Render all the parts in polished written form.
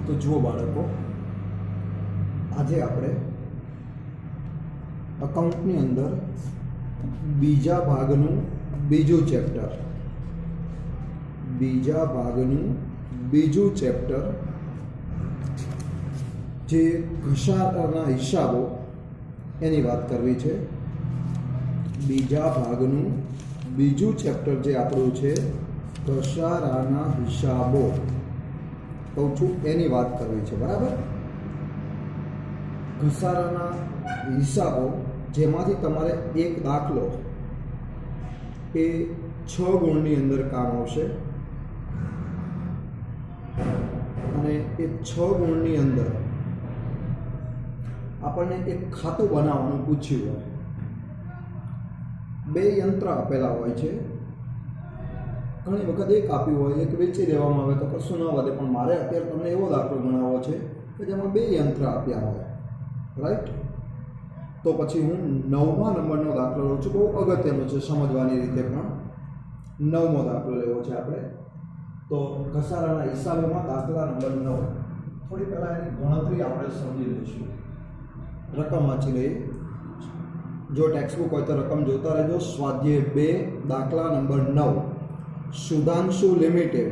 તો જુઓ બાળકો, આજે આપણે અકાઉન્ટની અંદર બીજા ભાગનું બીજું ચેપ્ટર જે ઘસારાના હિસાબો એની વાત કરવી છે. બીજા ભાગનું બીજું ચેપ્ટર જે આપણું છે ઘસારાના હિસાબો કહું છું એની વાત કરવી છે. બરાબર, ઘસારાના હિસાબો જેમાંથી તમારે એક દાખલો એ 6 ગુણની અંદર કામ આવશે અને એ 6 ગુણની અંદર આપણને એક ખાતું બનાવવાનું પૂછ્યું હોય. 2 યંત્ર આપેલા હોય છે. ઘણી વખત એક આપ્યું હોય, એક વેચી દેવામાં આવે તો કશું ન વધે, પણ મારે અત્યારે તમને એવો દાખલો ગણાવવો છે કે જેમાં 2 યંત્ર આપ્યા હોય. રાઈટ, તો પછી હું 9મા નંબરનો દાખલો લઉં છું. બહુ અગત્યનો છે સમજવાની રીતે, પણ 9મો દાખલો લેવો છે આપણે. તો ઘસારાના હિસાબોમાં દાખલા નંબર 9. થોડી પહેલાં એની ગણતરી આપણે સમજી લઈશું. રકમ વાંચી લઈએ. જો ટેક્સ્ટબુક હોય તો રકમ જોતા રહેજો. સ્વાધ્યાય 2 દાખલા નંબર 9. સુધાંશુ લિમિટેડ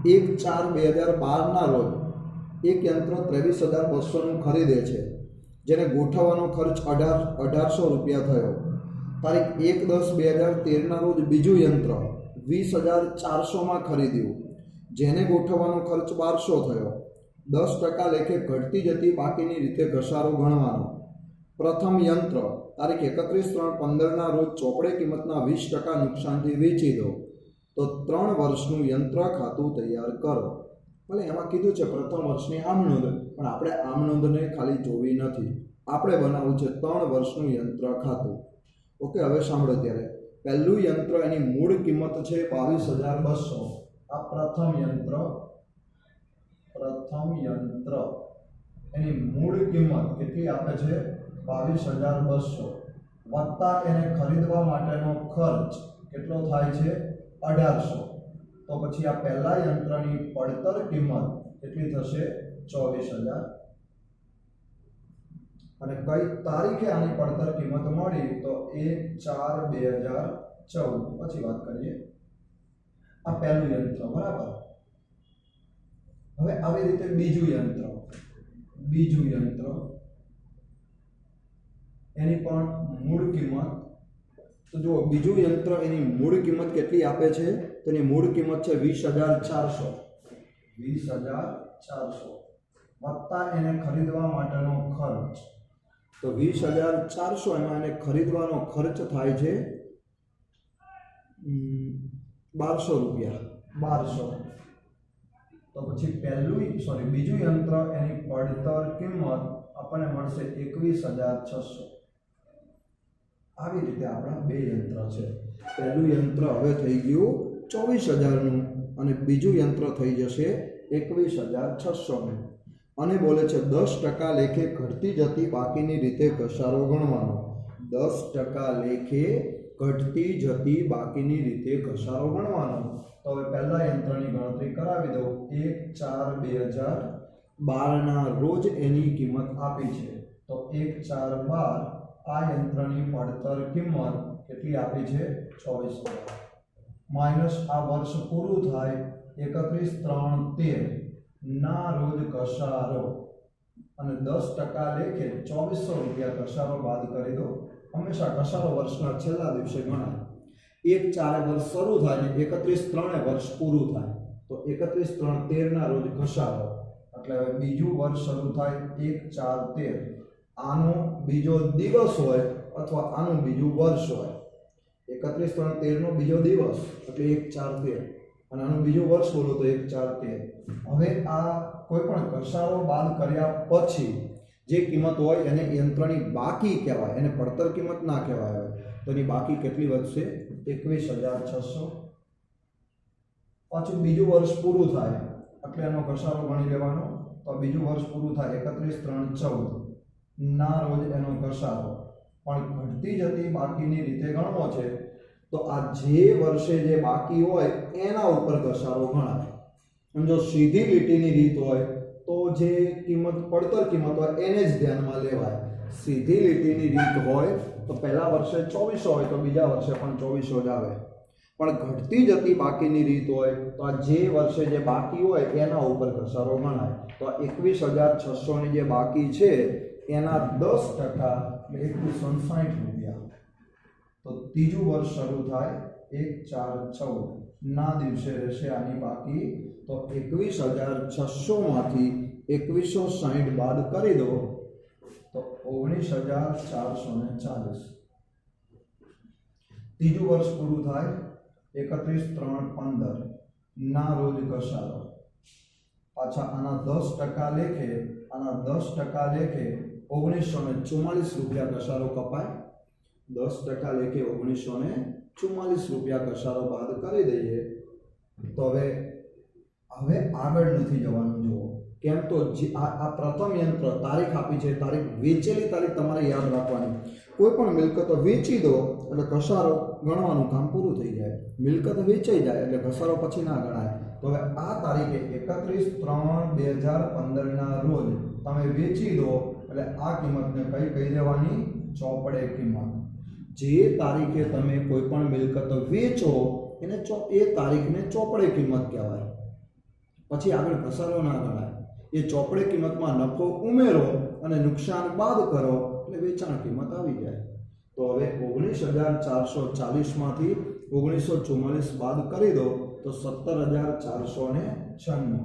1/4/2012ના રોજ એક યંત્ર 23,200નું ખરીદે છે, જેને ગોઠવવાનો ખર્ચ 1800 રૂપિયા થયો. તારીખ 1/10/2013ના રોજ બીજું યંત્ર 20,400માં ખરીદ્યું, જેને ગોઠવવાનો ખર્ચ 1200 થયો. 10% લેખે ઘટતી જતી બાકીની રીતે ઘસારો ગણવાનો. પ્રથમ યંત્ર તારીખ 31/3/15ના રોજ ચોપડે કિંમતના 20% નુકસાનથી વેચી દો, તો 3 વર્ષનું યંત્ર ખાતું તૈયાર કરો. ભલે એમાં કીધું છે પ્રથમ વર્ષની આમ નોંધ, પણ આપણે આમ નોંધને ખાલી જોવી નથી, આપણે બનાવવું છે 3 વર્ષનું યંત્ર ખાતું. ઓકે, હવે સાંભળો. ત્યારે પહેલું યંત્ર એની મૂળ કિંમત છે 22,200. આ પ્રથમ યંત્ર એની મૂળ કિંમત કેટલી આપે છે? 22,200 વત્તા એને ખરીદવા માટેનો ખર્ચ કેટલો થાય છે? 1800. તો પછી આ પહેલા યંત્રની પડતર કિંમત કેટલી થશે? 24,000. અને કઈ તારીખે આની પડતર કિંમત મળી? તો 1/4/2014. પછી વાત કરીએ. આ પહેલું યંત્ર, બરાબર. હવે આવી રીતે બીજું યંત્ર એની પણ મૂળ કિંમત. તો જુઓ, બીજું યંત્ર એની મૂળ કિંમત કેટલી આપે છે? તો એની મૂળ કિંમત છે 20,400. વત્તા એને ખરીદવા માટેનો ખર્ચ. તો 20,400 એમાં એને ખરીદવાનો ખર્ચ થાય છે 1200 રૂપિયા. 1200. તો પછી બીજું યંત્ર એની પડતર કિંમત આપણને મળશે 21,600. આવી રીતે આપણા 2 યંત્ર છે. પહેલું યંત્ર હવે થઈ ગયું 24,000નું અને બીજું યંત્ર થઈ જશે 21,600નું. અને બોલે છે 10% લેખે ઘટતી જતી બાકીની રીતે ઘસારો ગણવાનો. 10% લેખે ઘટતી જતી બાકીની રીતે ઘસારો ગણવાનો. તો હવે પહેલા યંત્રની ગણતરી કરાવી દો. 1/4/2012ના રોજ એની કિંમત આપી છે, તો 1/4/12 આ યંત્રની પડતર કિંમત કેટલી આપી છે? 24,000. માઇનસ આ વર્ષ પૂરું થાય 31/3/13 ના રોજ ઘસારો, અને 10% લેખે 2400 રૂપિયા ઘસારો બાદ કરી દો. હંમેશા ઘસારો વર્ષના છેલ્લા દિવસે ગણાય. 1/4 વર્ષ શરૂ થાય ને 31/3 વર્ષ પૂરું થાય, તો 31/3/13 ના રોજ ઘસારો. એટલે હવે બીજું વર્ષ શરૂ થાય 1/4/13. આનો બીજો દિવસ હોય અથવા આનું બીજું વર્ષ હોય. 31/3/13 નો બીજો દિવસ એટલે 1/4/13, અને આનું બીજું વર્ષ બોલો તો 1/4/13. હવે આ કોઈ પણ ઘસારો બાદ કર્યા પછી જે કિંમત હોય એને યંત્રની બાકી કહેવાય, એને પડતર કિંમત ના કહેવાય. તો એની બાકી કેટલી વધશે? 21,600. પાછું બીજું વર્ષ પૂરું થાય એટલે એનો ઘસારો ગણી લેવાનો. તો બીજું વર્ષ પૂરું થાય 31/3/14 ના રોજ એનો ઘસારો, પણ ઘટતી જતી બાકીની રીતે ગણવો છે તો આ જે વર્ષે જે બાકી હોય એના ઉપર ઘસારો ગણાય. અને જો સીધી લીટીની રીત હોય તો જે કિંમત પડતર કિંમત હોય એને જ ધ્યાનમાં લેવાય. સીધી લીટીની રીત હોય તો પહેલા વર્ષે 2400 હોય તો બીજા વર્ષે પણ 2400 જ આવે. પણ ઘટતી જતી બાકીની રીત હોય તો આ જે વર્ષે જે બાકી હોય એના ઉપર ઘસારો ગણાય. તો આ 21,600 ની જે બાકી છે એના 10% એટલે 2160 રૂપિયા. તો ત્રીજું વર્ષ શરૂ થાય 1/4/14 ના દિવસે રહેશે આની બાકી. તો 21,600 માંથી 2160 બાદ કરી દો તો 19,440. ત્રીજું વર્ષ પૂરું થાય 31/3/15 ના રોજ ઘસારો. પાછા આના 10% લેખે 1944 રૂપિયા ઘસારો કપાય. 10% લેખે 1944 રૂપિયા ઘસારો બાદ કરી દઈએ. તો હવે આગળ નથી જવાનું. જુઓ કેમ તો આ પ્રથમ યંત્ર તારીખ આપી છે, તારીખ વેચેલી તારીખ તમારે યાદ રાખવાની. કોઈ પણ મિલકત વેચી દો એટલે ઘસારો ગણવાનું કામ પૂરું થઈ જાય. મિલકત વેચાઈ જાય એટલે ઘસારો પછી ના ગણાય. તો હવે આ તારીખે 31/3/2015 ના રોજ તમે વેચી દો એટલે આ કિંમતને કઈ કહી દેવાની? ચોપડે કિંમત. જે તારીખે તમે કોઈ પણ મિલકત વેચો એને એ તારીખને ચોપડે કિંમત કહેવાય. પછી આગળ ઘસારો ના ગણાય. એ ચોપડે કિંમતમાં નફો ઉમેરો અને નુકસાન બાદ કરો એટલે વેચાણ કિંમત આવી જાય. તો હવે 19,440 માંથી 1944 બાદ કરી દો તો 17,496.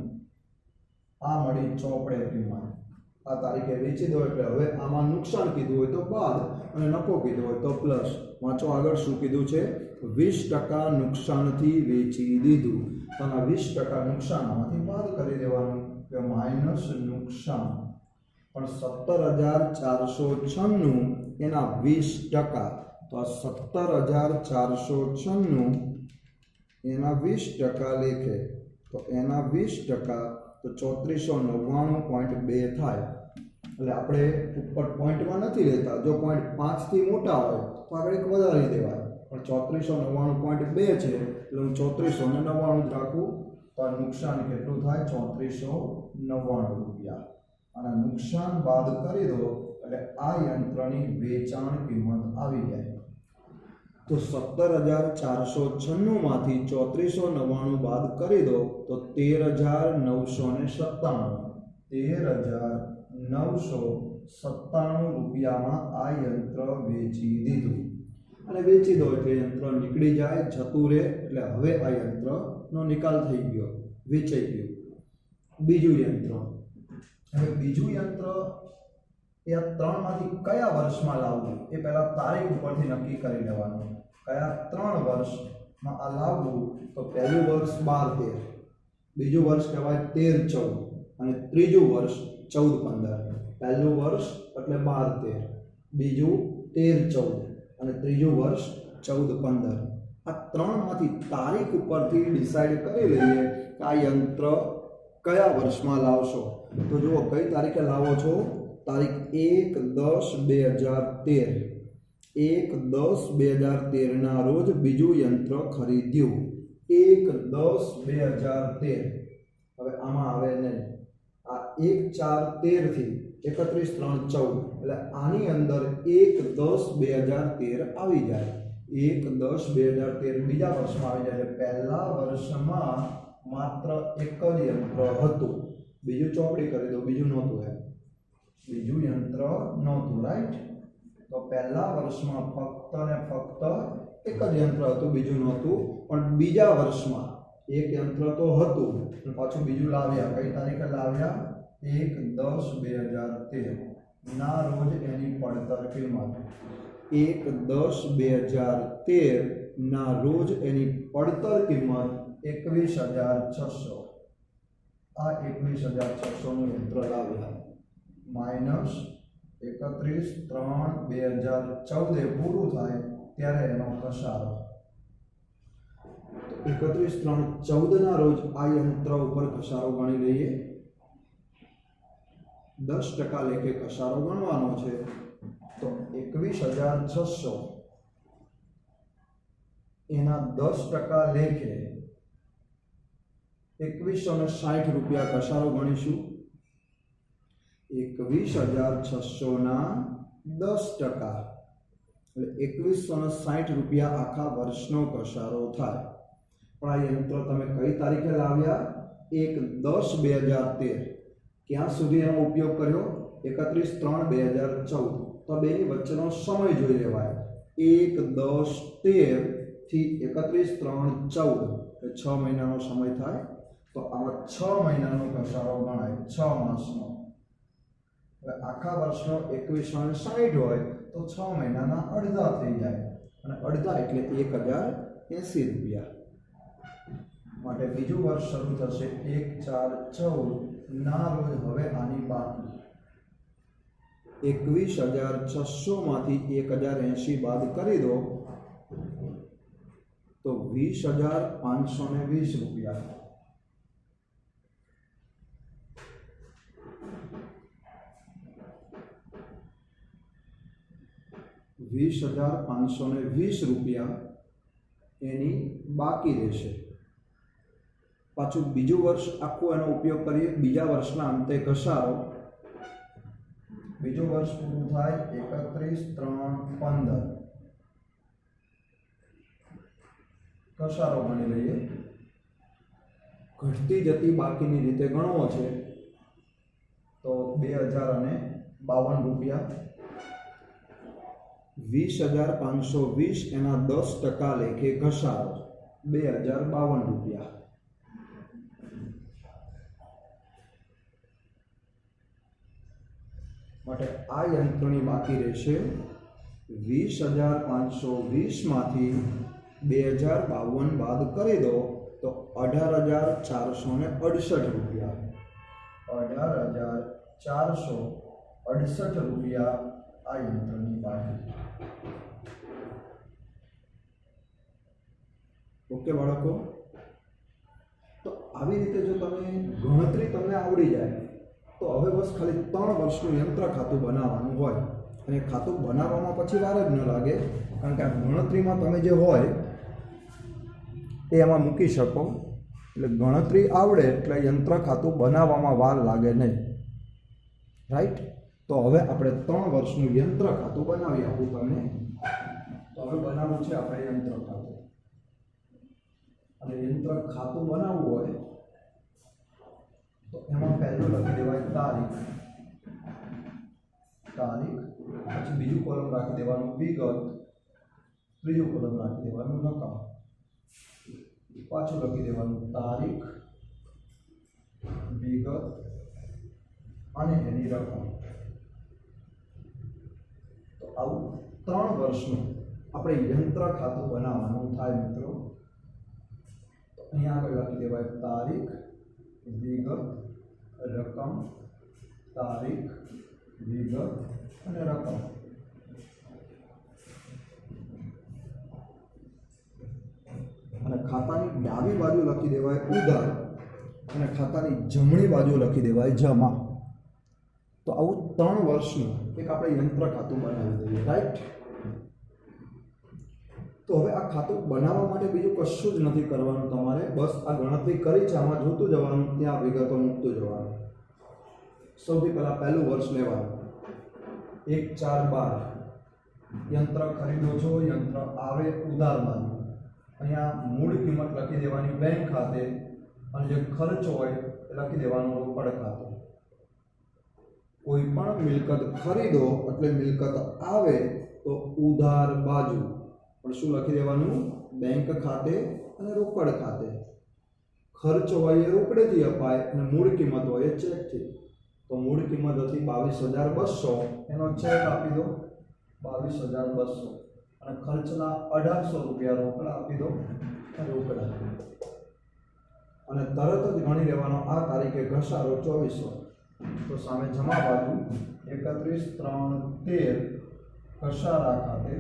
આ મળી ચોપડે કિંમત. આ તારીખે વેચી દો એટલે હવે આમાં નુકસાન કીધું હોય તો બાદ અને નફો કીધો હોય તો પ્લસ. વાંચો આગળ શું કીધું છે? 20% નુકસાનથી વેચી દીધું. તો આના 20% નુકસાન આમાંથી બાદ કરી દેવાનું કે માઇનસ નુકસાન. પણ 17,496 એના 20%. તો આ 17,496 એના 20% લેખે. તો એના 20% તો 3499.2 થાય. એટલે આપણે ઉપર પોઈન્ટમાં નથી લેતા. જો પોઈન્ટ 5 થી મોટા હોય તો આગળ એક વધારી દેવાય. પણ 3499.2 છે એટલે હું 3499 જ રાખું. તો આ નુકસાન કેટલું થાય? 3499 રૂપિયા. અને નુકસાન બાદ કરી દો એટલે આ યંત્રની વેચાણ કિંમત આવી જાય. તો 17,496 માંથી 3499 બાદ કરી દો તો 13,997. 13,997 રૂપિયામાં આ યંત્ર વેચી દીધું. અને વેચી દો એટલે યંત્ર નીકળી જાય, જતું રહે. એટલે હવે આ યંત્રનો નિકાલ થઈ ગયો, વેચાઈ ગયું. બીજું યંત્ર. હવે બીજું યંત્ર એ આ ત્રણમાંથી કયા વર્ષમાં લાવવું એ પહેલા તારીખ ઉપરથી નક્કી કરી લેવાનું. કયા 3 વર્ષમાં આ લાવવું? તો પહેલું વર્ષ 12-13, બીજું વર્ષ કહેવાય 13-14 અને ત્રીજું વર્ષ 14-15. પહેલું વર્ષ એટલે 12-13, બીજું 13-14 અને ત્રીજું વર્ષ 14-15. આ ત્રણમાંથી તારીખ ઉપરથી ડિસાઈડ કરી લઈએ કે આ યંત્ર કયા વર્ષમાં લાવશો. તો જુઓ કઈ તારીખે લાવો છો? તારીખ 1/10/2013. 1/10/2013 ના રોજ બીજું યંત્ર ખરીદ્યું. 1/10/2013. હવે આમાં આવે નહીં. આ 1/4/13 થી 31/3/14 એટલે આની અંદર 1/10/2013 આવી જાય. 1/10/2013 બીજા વર્ષમાં આવી જાય. એટલે પહેલા વર્ષમાં માત્ર એક જ યંત્ર હતું. બીજું ચોપડી કરી દો. બીજું નહોતું. બીજું યંત્ર નહોતું. રાઈટ. તો પહેલા વર્ષમાં ફક્ત ને ફક્ત એક જ યંત્ર હતું, બીજું નહોતું. પણ બીજા વર્ષમાં એક યંત્ર તો હતું પણ પાછું બીજું લાવ્યા. કઈ તારીખે લાવ્યા? 1/10/2013 ના રોજ એની પડતર કિંમત. 1/10/2013 ના રોજ એની પડતર કિંમત 21,600. આ 21,600 નું યંત્ર લાવ્યા. માઇનસ 31/3/2014 પૂરું થાય ત્યારે એનો ઘસારો. 31/3/14 ના રોજ આ યંત્ર ઉપર ઘસારો ગણી લઈએ. 10% લેખે ઘસારો ગણવાનો છે. તો 21,600 એના 10% લેખે 2160 રૂપિયા કસારો ગણીશું. 21,600 10% એટલે 2160 રૂપિયા આખા વર્ષનો કસારો થાય. પણ આ યંત્ર તમે કઈ તારીખે લાવ્યા? 1/10/2013. ક્યાં સુધી એનો ઉપયોગ કર્યો? 31/3/2014. તો બેની વચ્ચેનો સમય જોઈ લેવાય. 1/10/13 થી 31/3/14 એટલે 6 મહિનાનો સમય થાય. તો આમાં 6 મહિનાનો કસારો ગણાય, 6 માસનો. હવે આખા વર્ષનો 2160 હોય તો 6 મહિનાના અડધા થઈ જાય, અને અડધા એટલે 1080 રૂપિયા. માટે બીજું વર્ષ શરૂ થશે 1/4/14 ના રોજ. હવે આની બાકી 21,600 માંથી 1080 બાદ કરી દો તો 20,520 રૂપિયા. ₹20,520 એની બાકી રહેશે. પાછું બીજું વર્ષ આખું એનો ઉપયોગ કરીએ. બીજા વર્ષના અંતે ઘસારો. બીજું વર્ષ પૂરું થાય 31/3/15. ઘસારો ગણી લઈએ. ઘટતી જતી બાકીની રીતે ગણવો છે તો 2,052 રૂપિયા. 20,520 એના 10% લેખે ઘસારો 2,052 રૂપિયા. માટે આ યંત્રની બાકી રહેશે 20,520 માંથી 2,052 બાદ કરી દો તો 18,468 રૂપિયા. 18,468 રૂપિયા આ યંત્રની બાકી. ઓકે બાળકો, તો આવી રીતે જો તમે ગણતરી તમને આવડી જાય તો હવે બસ ખાલી 3 વર્ષનું યંત્ર ખાતું બનાવવાનું હોય. અને ખાતું બનાવવામાં પછી વાર જ ન લાગે, કારણ કે આ ગણતરીમાં તમે જે હોય એ એમાં મૂકી શકો. એટલે ગણતરી આવડે એટલે યંત્ર ખાતું બનાવવામાં વાર લાગે નહીં. રાઈટ? તો હવે આપણે 3 વર્ષનું યંત્ર ખાતું બનાવી આપું તમને. તો હવે બનાવવું છે આપણે યંત્ર ખાતું. અને યંત્ર ખાતું બનાવવું હોય તો એમાં પહેલું લખી દેવાય તારીખ. પછી બીજું કોલમ રાખી દેવાનું વિગત. ત્રીજું કોલમ રાખી દેવાનું રકમ. પાછું લખી દેવાનું તારીખ, વિગત અને એની રકમ. તો આવું 3 વર્ષનું આપણે યંત્ર ખાતું બનાવવાનું થાય મિત્રો. તો અહીંયા આગળ લખી દેવાય તારીખ, વિગત, રકમ. તારીખ, વિગત અને રકમ. અને ખાતાની ડાબી બાજુ લખી દેવાય ઉધાર અને ખાતાની જમણી બાજુ લખી દેવાય જમા. તો આવું 3 વર્ષનું એક આપણે યંત્ર ખાતું બનાવી દઈએ. રાઈટ? તો હવે આ ખાતું બનાવવા માટે બીજું કશું જ નથી કરવાનું તમારે. બસ આ ગણતરી કરી છે આમાં જોતું જવાનું, ત્યાં વિગતો મૂકતું જવાનું. સૌથી પહેલાં પહેલું વર્ષ લેવાનું 1/4/12. યંત્ર ખરીદો છો, યંત્ર આવે ઉધાર બાજુ. અહીંયા મૂળ કિંમત લખી દેવાની બેંક ખાતે, અને જે ખર્ચ હોય એ લખી દેવાનું રોકડ ખાતે. કોઈ પણ મિલકત ખરીદો એટલે મિલકત આવે તો ઉધાર બાજુ પણ શું લખી દેવાનું? બેંક ખાતે અને રોકડ ખાતે. ખર્ચ હોય એ રોકડેથી અપાય અને મૂળ કિંમત હોય એ ચેકથી. તો મૂળ કિંમત હતી 22,200, એનો ચેક આપી દો 22,200. અને ખર્ચના 1,800 રૂપિયા રોકડા આપી દો, રોકડા. અને તરત જ ગણી લેવાનો આ તારીખે ઘસારો 2400. તો સામે જમા બાજુ 31/3/13 ઘસારા ખાતે,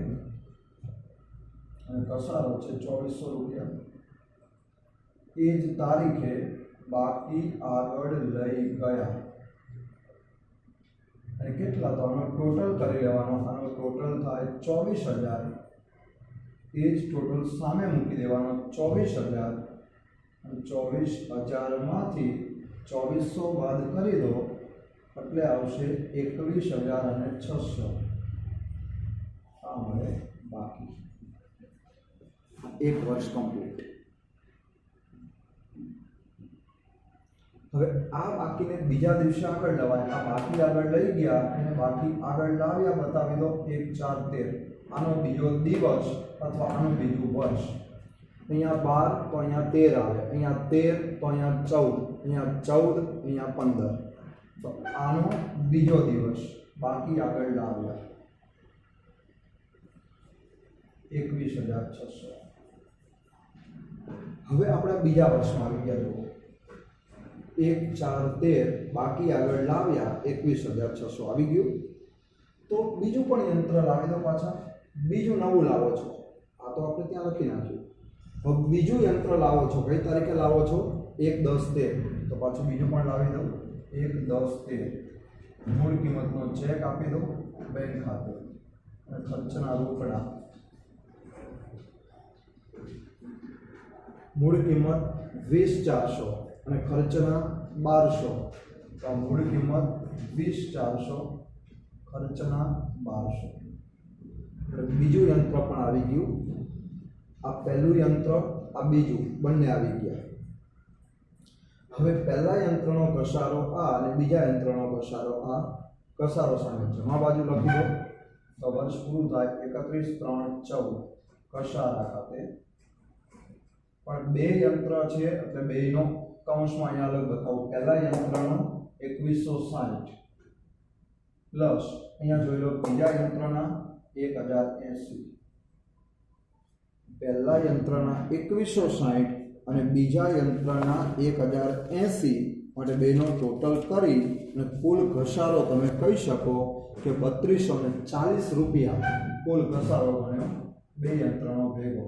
અને ઘસારો છે 2400 રૂપિયા. એ જ તારીખે બાકી આગળ લઈ ગયા. અને કેટલા? તો આનો ટોટલ કરી લેવાનો. આનો ટોટલ થાય 24,000. એ જ ટોટલ સામે મૂકી દેવાનો 24,000. 24,000માંથી 2400 બાદ કરી દો એટલે આવશે 21,600 આ મળે બાકી. એક વર્ષ કમ્પ્લીટ. હવે આ બાકીને બીજા દિવસે આગળ લવાય. આ બાકી આગળ લઈ ગયા અને બાકી આગળ લાવ્યા બતાવી દો 1, 4, 13 આનો બીજો દિવસ અથવા આનું બીજું વર્ષ. અહીંયા 12 તો અહીંયા 13 આવે, અહીંયા 13 તો અહીંયા 14, અહીંયા 14, અહીંયા 15. તો આનો બીજો દિવસ બાકી આગળ લાવ્યા 21,600. હવે આપણે બીજા વર્ષમાં આવી ગયા. જુઓ 1, 4, 13 બાકી આગળ લાવ્યા 21,600 આવી ગયું. તો બીજું પણ યંત્ર લાવી દો પાછા. બીજું નવું લાવો છો, આ તો આપણે ત્યાં લખી નાખ્યું. હવે બીજું યંત્ર લાવો છો, કઈ તારીખે લાવો છો? 1, 10, 13. તો પાછું બીજું પણ લાવી દો 1, 10, 13. મૂળ કિંમતનો ચેક આપી દો બેંક ખાતે અને ખર્ચના રોકડા. મૂળ કિંમત 20,400 અને ખર્ચના 1,200. તો મૂળ કિંમત 20,400, ખર્ચના 1,200. એટલે બીજું યંત્ર પણ આવી ગયું. આ પહેલું યંત્ર, આ બીજું, બંને આવી ગયા. હવે પહેલા યંત્રનો ઘસારો આ અને બીજા યંત્રનો ઘસારો આ. ઘસારો સામે જમા બાજુ લખી દો તો વર્ષ પૂરું થાય 31/3/14 ઘસારા ખાતે. પણ બે યંત્ર છે એટલે બેનો કૌંસમાં અહીંયા અલગ બતાવું. પહેલા યંત્રનો 2160 પ્લસ અહીંયા જોઈ લો બીજા યંત્રના 1080. પહેલા યંત્રના 2160 અને બીજા યંત્રના 1080 માટે બેનો ટોટલ કરી અને કુલ ઘસારો તમે કહી શકો કે 3240 રૂપિયા કુલ ઘસારો બન્યો બે યંત્રનો ભેગો.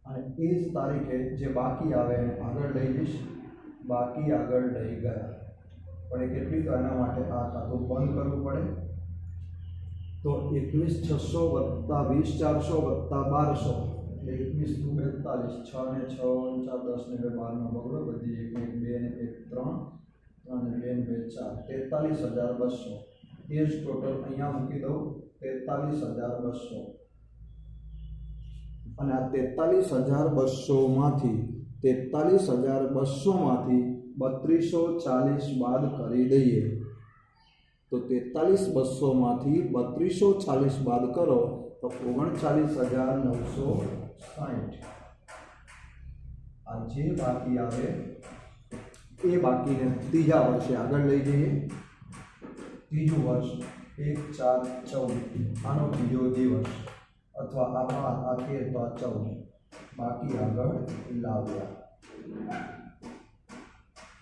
અને એ જ તારીખે જે બાકી આવે એને આગળ લઈ જઈશ. બાકી આગળ લઈ ગયા પણ એ કેટલી? તો એના માટે આ ખાતું બંધ કરવું પડે. તો 21,600 + 20,400 + 1200 એટલે 21 × 42. 6 ને 6 4 10 ને 2 12 નો બગડો બધી 1 1 2 ને 1 3 3 ને 2 4 43,200. એ જ ટોટલ અહીંયા મૂકી દઉં 43,200. અને આ 43,200 માંથી 3240 બાદ કરી દઈએ તો 43,200 માંથી 3240 બાદ કરો તો 39,960. આ જે બાકી આવે એ બાકીને ત્રીજા વર્ષે આગળ લઈ જઈએ. ત્રીજું વર્ષ 1/4/14 આનો બીજો દિવસ અથવા આ 13 તો આ 14 બાકી આગળ લાવ્યા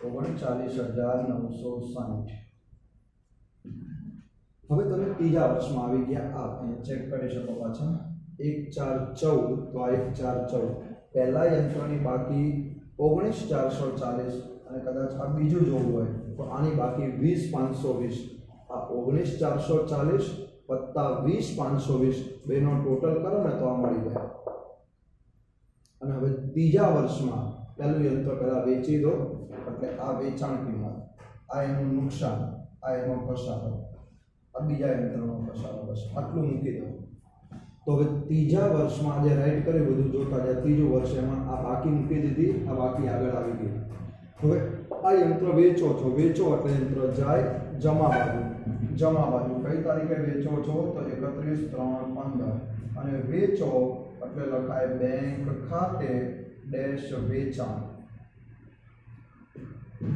39,960. હવે તમે ત્રીજા વર્ષમાં આવી ગયા. આ અહીંયા ચેક કરી શકો પાછા 1/4/14 તો આ 1/4/14. પહેલા યંત્રની બાકી 19,440 અને કદાચ આ બીજું જોવું હોય તો આની બાકી 20,520. આ 19,440 વત્તા 20,520 બેનો ટોટલ કરો ને તો આ મળી જાય. અને હવે ત્રીજા વર્ષમાં પહેલું યંત્ર પહેલાં વેચી દો એટલે આ વેચાણ કિંમત, આ એનું નુકસાન, આ એનો ઘસારો, આ બીજા યંત્રનો ઘસારો. બસ આટલું મૂકી દો. તો હવે ત્રીજા વર્ષમાં જે રાઈટ કર્યું બધું જોતા જાય ત્રીજું વર્ષ એમાં આ બાકી મૂકી દીધી, આ બાકી આગળ આવી ગઈ. હવે આ યંત્ર વેચો છો, વેચો એટલે યંત્ર જાય જમા બાજુ. જમા બાજુ કઈ તારીખે વેચો છો તો 31/3/15 અને વેચો એટલે લખાય બેંક ખાતે ડેશ વેચાણ.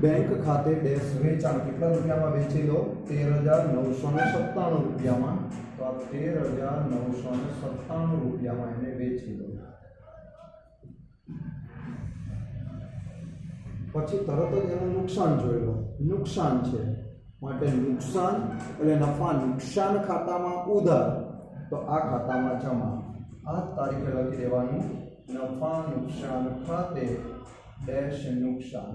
બેંક ખાતે ડેશ વેચાણ કેટલા રૂપિયામાં વેચી દો? 13,997 રૂપિયામાં. તો આ 13,997 રૂપિયામાં એને વેચી દો. પછી તરત જ એનું નુકસાન જોઈ લો. નુકસાન છે માટે નુકસાન એટલે નફા નુકસાન ખાતામાં ઉધાર તો આ ખાતામાં જમા. આ તારીખે લખી દેવાનું નફા નુકસાન ખાતે ડેશ નુકસાન.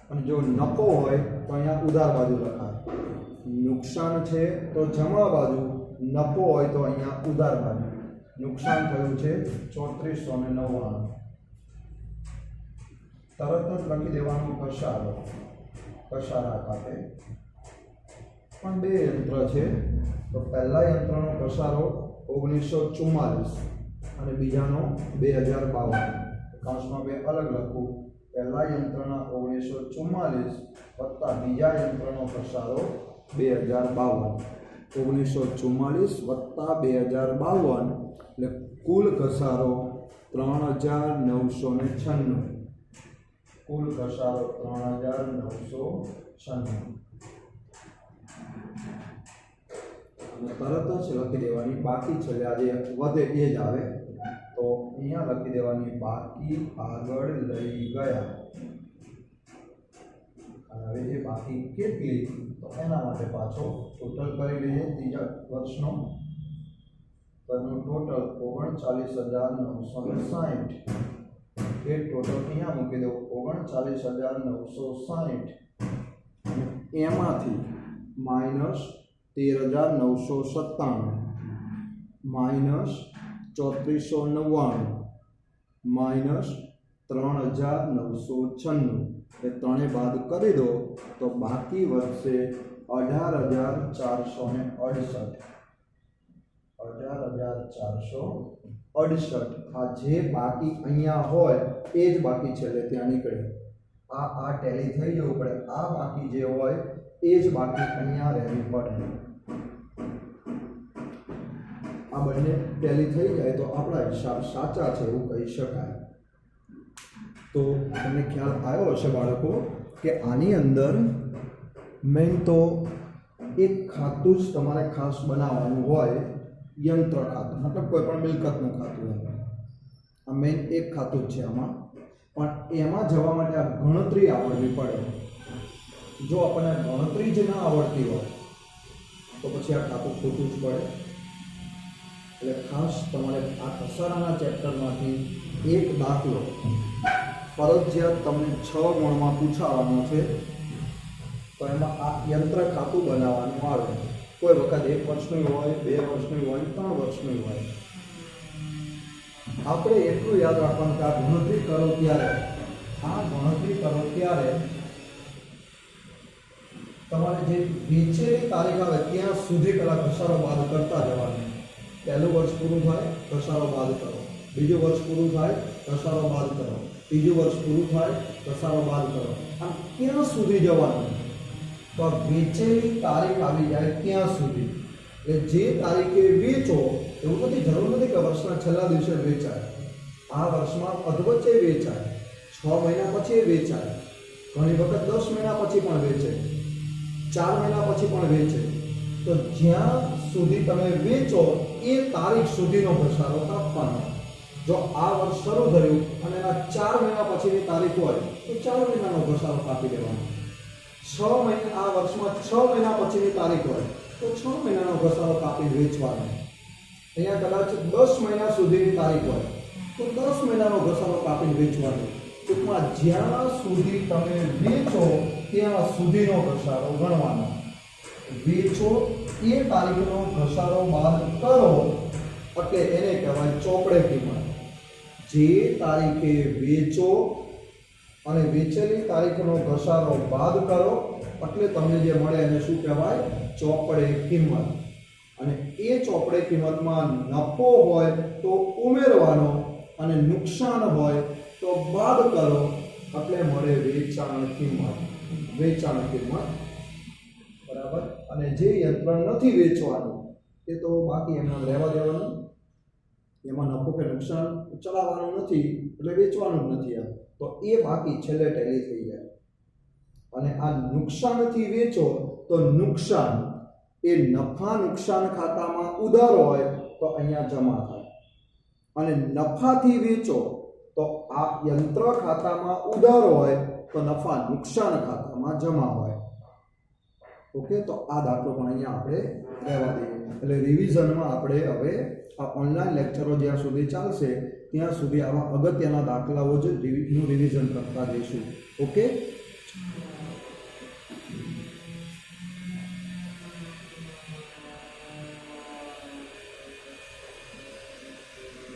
અને જો નફો હોય તો અહીંયા ઉધાર બાજુ લખાય. નુકસાન છે તો જમા બાજુ, નફો હોય તો અહીંયા ઉધાર બાજુ. નુકસાન થયું છે 3499. તરત જ લખી દેવાનું કસારા ખાતે. પણ બે યંત્ર છે, તો પહેલા યંત્રનો ઘસારો 1944 અને બીજાનો 2052. કાઉન્સમાં બે અલગ લખું. પહેલા યંત્રના 1944 વત્તા બીજા યંત્રનો ઘસારો 2052. 1944 વત્તા 2052 એટલે કુલ ઘસારો 3996. કુલ ઘસારો 3996. અને તરત જ લખી દેવાની બાકી છેલ્લે આજે વધે એ જ આવે, તો અહીંયા લખી દેવાની બાકી આગળ લઈ ગયા. હવે એ બાકી કેટલી, તો એના માટે પાછો ટોટલ કરી લઈએ ત્રીજા વર્ષનો. તો એનું ટોટલ 39,960. એ ટોટલ અહીંયા મૂકી દો 39,960. એમાંથી માઇનસ 13,997 માઇનસ 3499 માઇનસ 3,996 એ ત્રણે બાદ કરી દો તો બાકી વધશે 18,468. 18,468. આ જે બાકી અહીંયા હોય એ જ બાકી છેલ્લે ત્યાં નીકળે. આ ટેલી થઈ જવું પડે. આ બાકી જે હોય એ જ બાકી અહીંયા રહેવી પડે. આ બંને ટેલી થઈ જાય તો આપણા હિસાબ સાચા છે એવું કહી શકાય. તો તમને ખ્યાલ આવ્યો હશે બાળકો કે આની અંદર મેઇન તો એક ખાતું જ તમારે ખાસ બનાવવાનું હોય, યંત્ર ખાતું, મતલબ કોઈ પણ મિલકતનું ખાતું હોય. આ મેઇન એક ખાતું જ છે આમાં, પણ એમાં જવા માટે આ ગણતરી આવડવી પડે. જો આપણને ગણતરી જ ના આવડતી હોય તો પછી આ ખાતું ખોટું જ પડે. એટલે ખાસ તમારે આ ઘસારાના ચેપ્ટરમાંથી એક દાખલો ફરજિયાત તમને 6 ગુણમાં પૂછાવાનો છે. તો એમાં આ યંત્ર ખાતું બનાવવાનું આવે. કોઈ વખત 1 વર્ષનું હોય, 2 વર્ષનું હોય, 3 વર્ષનું હોય. આપણે એટલું યાદ રાખવાનું કે આ ગણતરી કરો ત્યારે તમારે જે વેચેલી તારીખ આવે ત્યાં સુધી પહેલાં ઘસારો બાદ કરતા જવાનું. પહેલું વર્ષ પૂરું થાય ઘસારો બાદ કરો, બીજું વર્ષ પૂરું થાય ઘસારો બાદ કરો, ત્રીજું વર્ષ પૂરું થાય ઘસારો બાદ કરો. આમ ક્યાં સુધી જવાનું? તો વેચેલી તારીખ આવી જાય ત્યાં સુધી. એટલે જે તારીખે વેચો એવું નથી, જરૂર નથી કે વર્ષના છેલ્લા દિવસે વેચાય. આ વર્ષમાં અધવચ્ચે વેચાય, 6 મહિના પછી વેચાય, ઘણી વખત 10 મહિના પછી પણ વેચે, 4 મહિના પછી પણ વેચે. તો જ્યાં સુધી તમે વેચો એ તારીખ સુધીનો ઘસારો કાપવાનો. જો આ વર્ષ શરૂ થયું અને એના 4 મહિના પછીની તારીખ હોય તો 4 મહિનાનો ઘસારો કાપી દેવાનો. 6 મહિના આ વર્ષમાં 6 મહિના પછીની તારીખ હોય તો 6 મહિનાનો ઘસારો કાપી વેચવાનો. અહીંયા કદાચ 10 મહિના સુધીની તારીખ હોય તો 10 મહિનાનો ઘસારો કાપીને વેચવાનો. ટૂંકમાં જ્યાં સુધી તમે વેચો ત્યાં સુધીનો ઘસારો ગણવાનો. વેચો એ તારીખનો ઘસારો બાદ કરો એટલે એને કહેવાય ચોપડે કિંમત. જે તારીખે વેચો અને વેચેલી તારીખનો ઘસારો બાદ કરો એટલે તમને જે મળે એને શું કહેવાય? ચોપડે કિંમત. અને એ ચોપડે કિંમતમાં નફો હોય તો ઉમેરવાનો અને નુકસાન હોય તો બાદ કરો એટલે મળે વેચાણ કિંમત. વેચાણ કિંમત બરાબર. અને જે યંત્ર નથી વેચવાનું એ તો બાકી એમના રહેવા દેવાનું. એમાં નફો કે નુકસાન ચલાવવાનું નથી એટલે વેચવાનું જ નથી. તો એ બાકી છેલ્લે ટેલી થઈ જાય. અને આ નુકસાનથી વેચો તો નુકસાન એ નફા નુકસાન ખાતામાં ઉધાર હોય તો અહીંયા જમા થાય. અને નફાથી વેચો તો આ યંત્ર ખાતામાં ઉધાર હોય તો નફા નુકસાન ખાતામાં જમા હોય. ઓકે, તો આ દાખલો પણ અહીંયા આપણે રહેવા દઈએ. એટલે રિવિઝનમાં આપણે હવે આ ઓનલાઈન લેક્ચરો જ્યાં સુધી ચાલશે ત્યાં સુધી આવા અગત્યના દાખલાઓ જ નું રિવિઝન કરતા જઈશું. ઓકે.